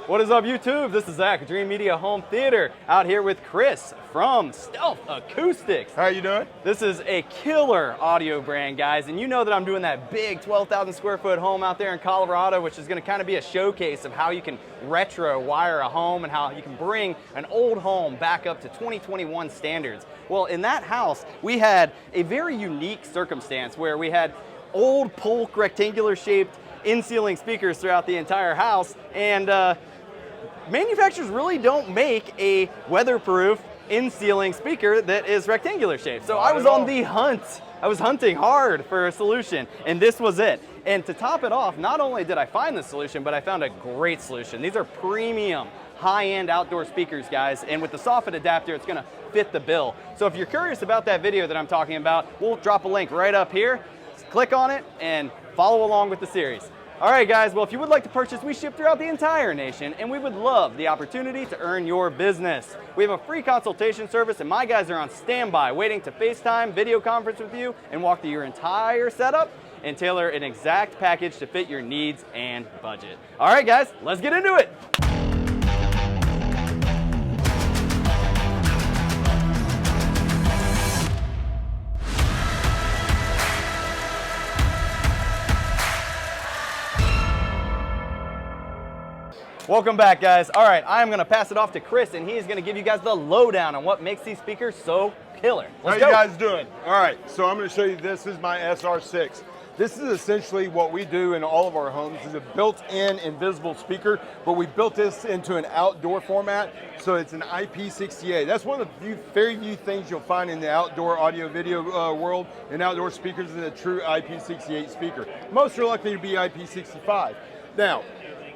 What is up, YouTube? This is Zach, Dreamedia Home Theater, out here with Chris from Stealth Acoustics. How you doing? This is a killer audio brand, guys, and you know that I'm doing that big 12,000 square foot home out there in Colorado, which is going to kind of be a showcase of how you can retro wire a home and how you can bring an old home back up to 2021 standards. Well, in that house, we had a very unique circumstance where we had old Polk rectangular shaped in-ceiling speakers throughout the entire house, and manufacturers really don't make a weatherproof in-ceiling speaker that is rectangular shaped. So I was on the hunt. I was hunting hard for a solution, and this was it. And to top it off, not only did I find the solution, but I found a great solution. These are premium, high-end outdoor speakers, guys, and with the soffit adapter, it's gonna fit the bill. So if you're curious about that video that I'm talking about, we'll drop a link right up here. Just click on it and follow along with the series. All right, guys, well, if you would like to purchase, we ship throughout the entire nation, and we would love the opportunity to earn your business. We have a free consultation service, and my guys are on standby, waiting to FaceTime, video conference with you, and walk through your entire setup and tailor an exact package to fit your needs and budget. All right, guys, let's get into it. Welcome back, guys. All right, I'm gonna pass it off to Chris, and he's gonna give you guys the lowdown on what makes these speakers so killer. Let's go. How you guys doing? All right, so I'm gonna show you, this is my SR6. This is essentially what we do in all of our homes, is a built-in invisible speaker, but we built this into an outdoor format, so it's an IP68. That's one of the very few things you'll find in the outdoor audio video world, and outdoor speakers is a true IP68 speaker. Most are likely to be IP65. Now,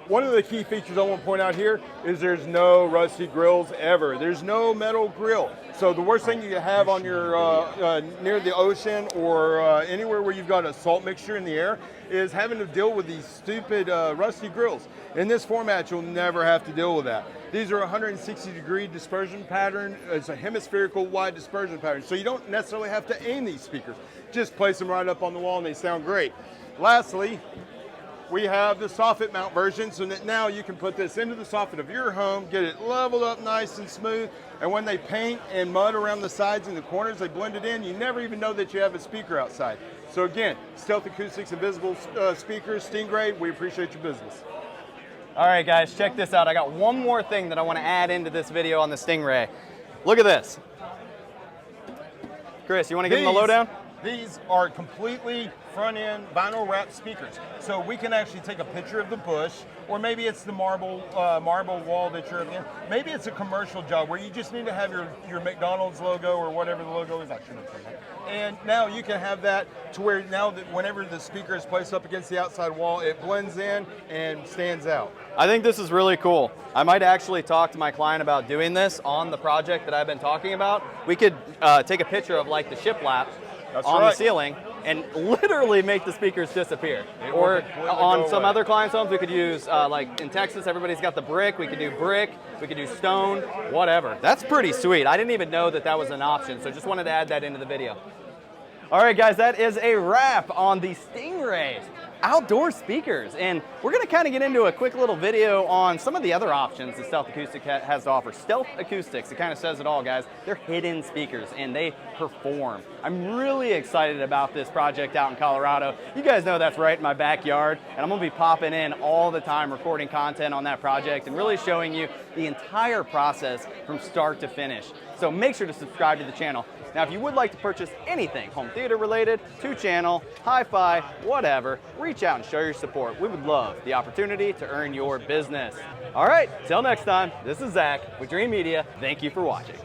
one of the key features I want to point out here is there's no rusty grills ever. There's no metal grill. So the worst thing you can have on your near the ocean or anywhere where you've got a salt mixture in the air is having to deal with these stupid rusty grills. In this format, you'll never have to deal with that. These are 160-degree dispersion pattern. It's a hemispherical wide dispersion pattern. So you don't necessarily have to aim these speakers. Just place them right up on the wall and they sound great. Lastly, we have the soffit mount version, so that now you can put this into the soffit of your home, get it leveled up nice and smooth, and when they paint and mud around the sides and the corners, they blend it in. You never even know that you have a speaker outside. So again, Stealth Acoustics Invisible Speakers, Stingray, we appreciate your business. All right, guys, check this out. I got one more thing that I want to add into this video on the Stingray. Look at this. Chris, you want to give them the lowdown? These are completely front-end vinyl wrap speakers. So we can actually take a picture of the bush, or maybe it's the marble wall that you're in. Maybe it's a commercial job where you just need to have your McDonald's logo or whatever the logo is. I shouldn't have said that. And now you can have that to where now that whenever the speaker is placed up against the outside wall, it blends in and stands out. I think this is really cool. I might actually talk to my client about doing this on the project that I've been talking about. We could take a picture of like the shiplap on the ceiling and literally make the speakers disappear. Or on some other clients' homes, we could use, like in Texas, everybody's got the brick. We could do stone, whatever. That's pretty sweet. I didn't even know that that was an option, so just wanted to add that into the video. All right, guys, that is a wrap on the Stingray outdoor speakers. And we're gonna kind of get into a quick little video on some of the other options that Stealth Acoustics has to offer. Stealth Acoustics, it kind of says it all, guys. They're hidden speakers and they perform. I'm really excited about this project out in Colorado. You guys know that's right in my backyard, and I'm gonna be popping in all the time recording content on that project and really showing you the entire process from start to finish. So make sure to subscribe to the channel. Now, if you would like to purchase anything home theater related, 2-channel, hi-fi, whatever, reach out and show your support. We would love the opportunity to earn your business. All right, till next time, this is Zach with Dreamedia. Thank you for watching.